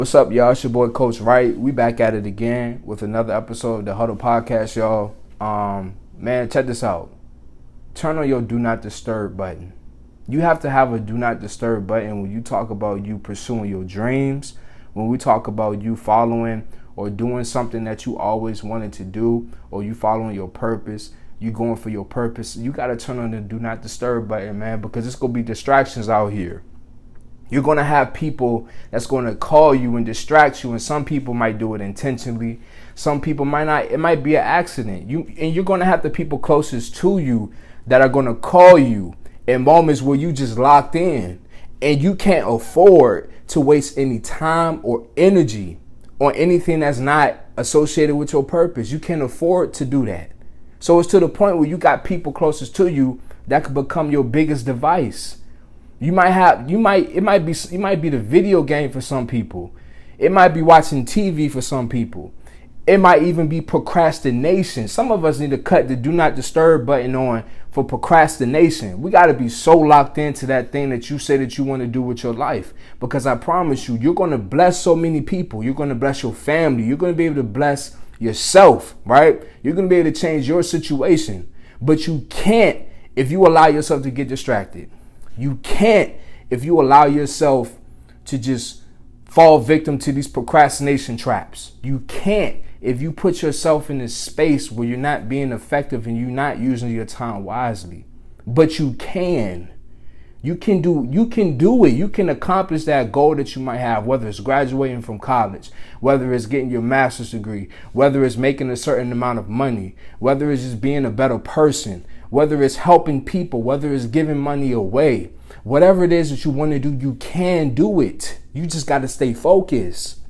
What's up, y'all? It's your boy Coach Wright. We back at it again with another episode of the Huddle Podcast, y'all. Man, check this out. Turn on your Do Not Disturb button. You have to have a Do Not Disturb button when you talk about you pursuing your dreams, when we talk about you following or doing something that you always wanted to do, or you following your purpose, you going for your purpose. You got to turn on the Do Not Disturb button, man, because it's going to be distractions out here. You're going to have people that's going to call you and distract you, and some people might do it intentionally. Some people might not. It might be an accident. You're going to have the people closest to you that are going to call you in moments where you just locked in, and you can't afford to waste any time or energy on anything that's not associated with your purpose. You can't afford to do that. So it's to the point where you got people closest to you that could become your biggest device. It might be the video game for some people. It might be watching TV for some people. It might even be procrastination. Some of us need to cut the Do Not Disturb button on for procrastination. We got to be so locked into that thing that you say that you want to do with your life. Because I promise you, you're going to bless so many people. You're going to bless your family. You're going to be able to bless yourself, right? You're going to be able to change your situation. But you can't if you allow yourself to get distracted. You can't if you allow yourself to just fall victim to these procrastination traps. You can't if you put yourself in this space where you're not being effective and you're not using your time wisely. But you can. You can do it. You can accomplish that goal that you might have, whether it's graduating from college, whether it's getting your master's degree, whether it's making a certain amount of money, whether it's just being a better person, whether it's helping people, whether it's giving money away. Whatever it is that you want to do, you can do it. You just got to stay focused.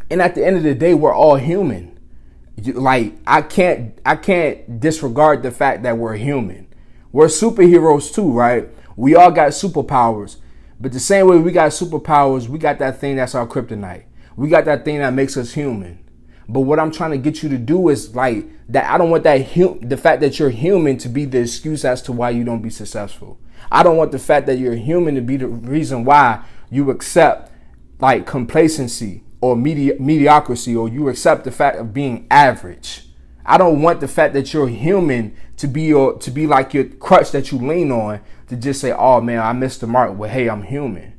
And at the end of the day, we're all human. I can't disregard the fact that we're human. We're superheroes too, right? We all got superpowers. But the same way we got superpowers, we got that thing that's our kryptonite. We got that thing that makes us human. But what I'm trying to get you to do is that I don't want the fact that you're human to be the excuse as to why you don't be successful. I don't want the fact that you're human to be the reason why you accept complacency or mediocrity, or you accept the fact of being average. I don't want the fact that you're human to be like your crutch that you lean on to just say, oh man, I missed the mark. Well, hey, I'm human.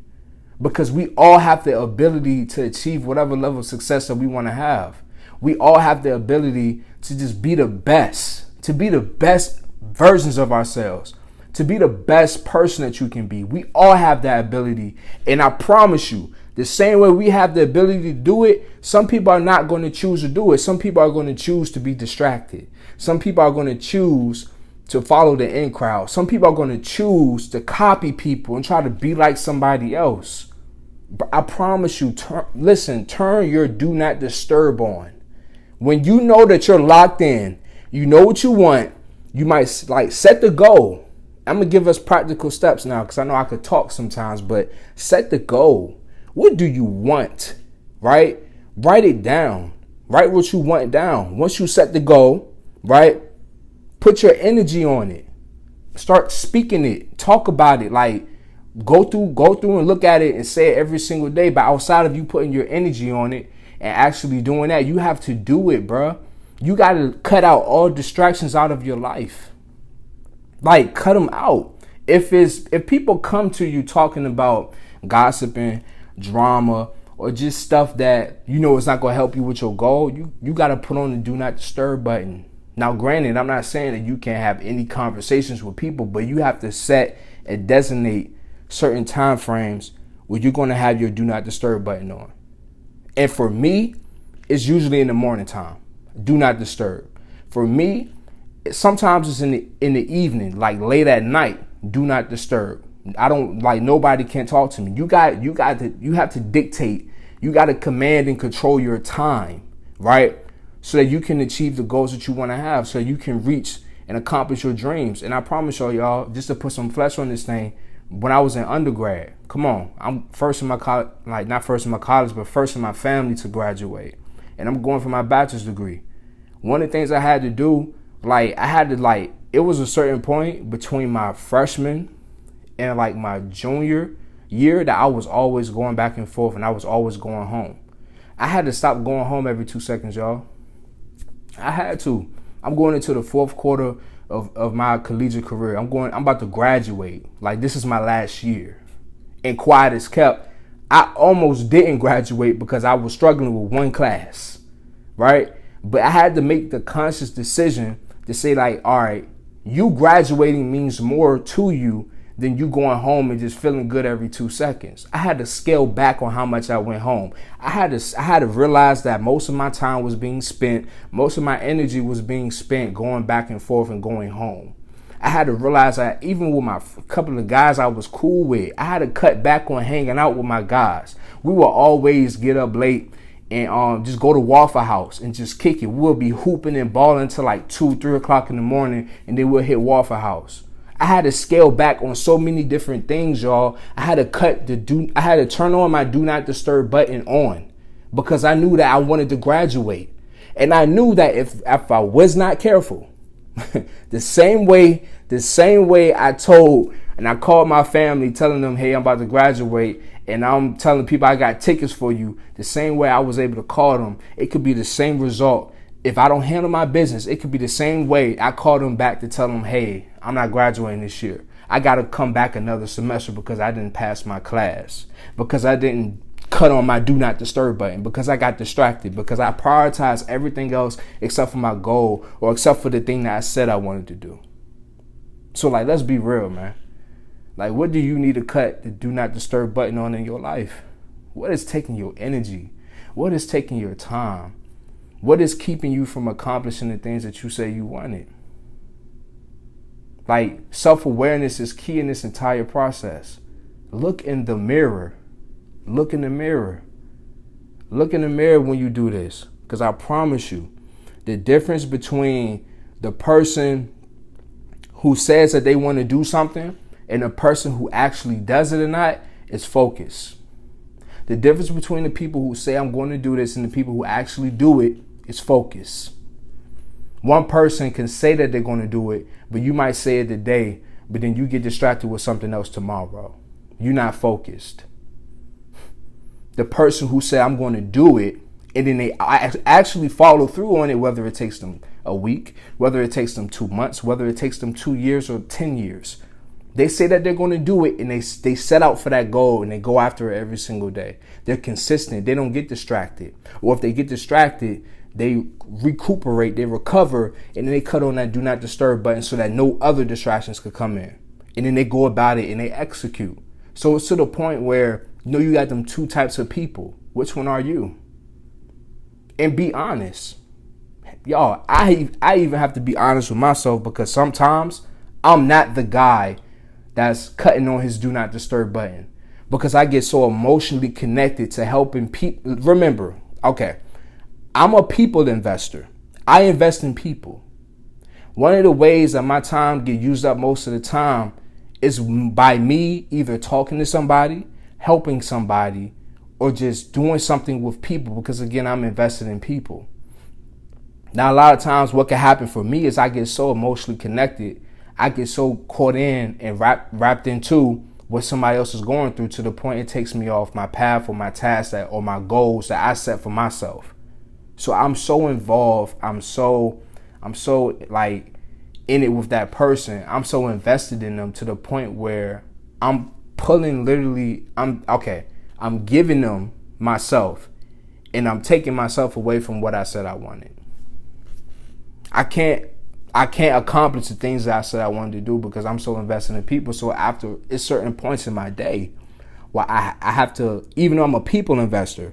Because we all have the ability to achieve whatever level of success that we want to have. We all have the ability to just be the best, to be the best versions of ourselves, to be the best person that you can be. We all have that ability. And I promise you, the same way we have the ability to do it, some people are not going to choose to do it. Some people are going to choose to be distracted. Some people are going to choose to follow the in crowd. Some people are going to choose to copy people and try to be like somebody else. But I promise you, turn your Do Not Disturb on. When you know that you're locked in, you know what you want, you might set the goal. I'm going to give us practical steps now because I know I could talk sometimes, but set the goal. What do you want, right? Write it down. Write what you want down. Once you set the goal, right, put your energy on it. Start speaking it. Talk about it. Go through and look at it and say it every single day. But outside of you putting your energy on it and actually doing that, you have to do it, bruh. You got to cut out all distractions out of your life. Cut them out. If people come to you talking about gossiping, drama, or just stuff that it's not going to help you with your goal, you got to put on the Do Not Disturb button. Now, granted, I'm not saying that you can't have any conversations with people, but you have to set and designate certain time frames where you're going to have your Do Not Disturb button on. And for me, it's usually in the morning time. Do not disturb. For me, sometimes it's in the evening, late at night. Do not disturb. I don't nobody can talk to me. You have to dictate. You got to command and control your time, right? So that you can achieve the goals that you want to have, so you can reach and accomplish your dreams. And I promise y'all, just to put some flesh on this thing, when I was in undergrad, come on, I'm first in my college, not first in my college, but first in my family to graduate. And I'm going for my bachelor's degree. One of the things I had to do, it was a certain point between my freshman and my junior year that I was always going back and forth and I was always going home. I had to stop going home every 2 seconds, y'all. I had to. I'm going into the fourth quarter of my collegiate career. I'm about to graduate. Like, this is my last year. And quiet as kept, I almost didn't graduate because I was struggling with one class, right? But I had to make the conscious decision to say, like, all right, you graduating means more to you than you going home and just feeling good every 2 seconds. I had to scale back on how much I went home. I had to realize that most of my time was being spent, most of my energy was being spent going back and forth and going home. I had to realize that even with my couple of guys I was cool with, I had to cut back on hanging out with my guys. We will always get up late and just go to Waffle House and just kick it. We'll be hooping and balling until like 2, 3 o'clock in the morning, and then we'll hit Waffle House. I had to scale back on so many different things, y'all. I had to turn on my do not disturb button on because I knew that I wanted to graduate. And I knew that if I was not careful, the same way I told and I called my family telling them, hey, I'm about to graduate, and I'm telling people I got tickets for you, the same way I was able to call them, it could be the same result. If I don't handle my business, it could be the same way I call them back to tell them, hey, I'm not graduating this year. I got to come back another semester because I didn't pass my class, because I didn't cut on my do not disturb button, because I got distracted, because I prioritized everything else except for my goal or except for the thing that I said I wanted to do. So, like, let's be real, man. Like, what do you need to cut the do not disturb button on in your life? What is taking your energy? What is taking your time? What is keeping you from accomplishing the things that you say you wanted? Like, self-awareness is key in this entire process. Look in the mirror. Look in the mirror. Look in the mirror when you do this. Because I promise you, the difference between the person who says that they want to do something and the person who actually does it or not is focus. The difference between the people who say I'm going to do this and the people who actually do it is focus. One person can say that they're going to do it, but you might say it today, but then you get distracted with something else tomorrow. You're not focused. The person who said I'm going to do it, and then they actually follow through on it, whether it takes them a week, whether it takes them 2 months, whether it takes them 2 years or 10 years. They say that they're going to do it, and they set out for that goal, and they go after it every single day. They're consistent. They don't get distracted. Or if they get distracted, they recuperate, they recover, and then they cut on that do not disturb button so that no other distractions could come in. And then they go about it and they execute. So it's to the point where, you know, you got them two types of people. Which one are you? And be honest. Y'all, I even have to be honest with myself, because sometimes I'm not the guy that's cutting on his do not disturb button, because I get so emotionally connected to helping people. Remember, okay, I'm a people investor. I invest in people. One of the ways that my time get used up most of the time is by me either talking to somebody, helping somebody, or just doing something with people, because again, I'm invested in people. Now, a lot of times what can happen for me is I get so emotionally connected, I get so caught in and wrapped into what somebody else is going through, to the point it takes me off my path or my task or my goals that I set for myself. So I'm so involved. I'm so like in it with that person. I'm so invested in them to the point where I'm I'm giving them myself, and I'm taking myself away from what I said I wanted. I can't accomplish the things that I said I wanted to do because I'm so invested in people. So after it's certain points in my day where I have to, even though I'm a people investor,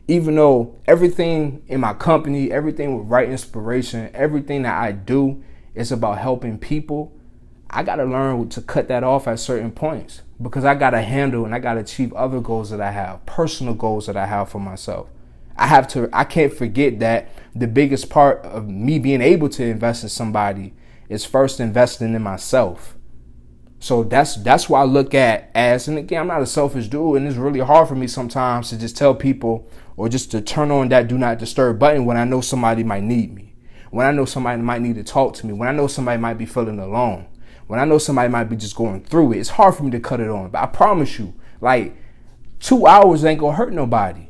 even though everything in my company, everything with Right Inspiration, everything that I do is about helping people, I got to learn to cut that off at certain points, because I got to handle and I got to achieve other goals that I have, personal goals that I have for myself. I can't forget that the biggest part of me being able to invest in somebody is first investing in myself. So that's why I look at as, and again, I'm not a selfish dude, and it's really hard for me sometimes to just tell people or just to turn on that do not disturb button when I know somebody might need me, when I know somebody might need to talk to me, when I know somebody might be feeling alone, when I know somebody might be just going through it. It's hard for me to cut it on, but I promise you, Like 2 hours ain't gonna hurt nobody.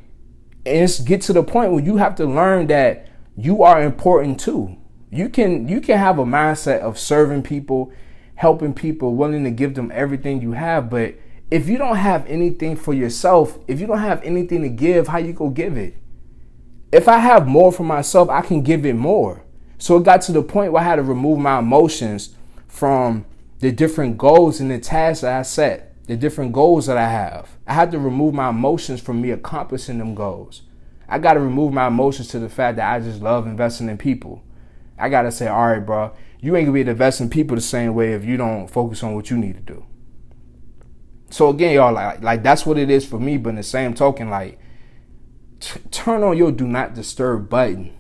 And it's get to the point where you have to learn that you are important too. You can have a mindset of serving people, helping people, willing to give them everything you have. But if you don't have anything for yourself, if you don't have anything to give, how you go give it? If I have more for myself, I can give it more. So it got to the point where I had to remove my emotions from the different goals and the tasks that I set, the different goals that I have. I had to remove my emotions from me accomplishing them goals. I got to remove my emotions to the fact that I just love investing in people. I got to say, all right, bro, you ain't going to be able to invest in people the same way if you don't focus on what you need to do. So again, y'all, like that's what it is for me. But in the same token, like, turn on your do not disturb button.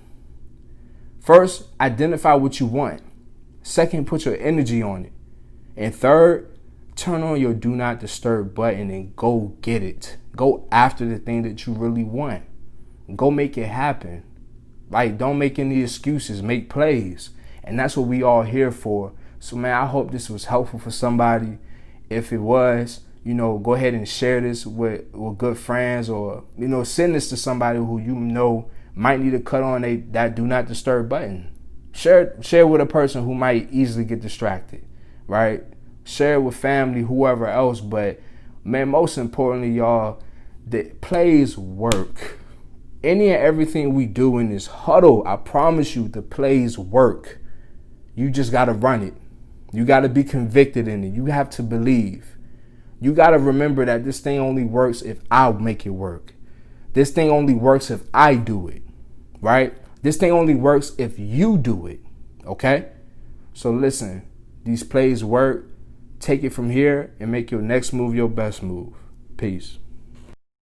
First, identify what you want. Second, put your energy on it. And third, turn on your do not disturb button and go get it. Go after the thing that you really want. Go make it happen. Like, don't make any excuses. Make plays. And that's what we all here for. So, man, I hope this was helpful for somebody. If it was, go ahead and share this with good friends, or, send this to somebody who you know might need to cut on that do not disturb button. Share with a person who might easily get distracted, right? Share with family, whoever else. But, man, most importantly, y'all, the plays work. Any and everything we do in this huddle, I promise you, the plays work. You just got to run it. You got to be convicted in it. You have to believe. You got to remember that this thing only works if I make it work. This thing only works if I do it, right? This thing only works if you do it, okay? So listen, these plays work. Take it from here and make your next move your best move. Peace.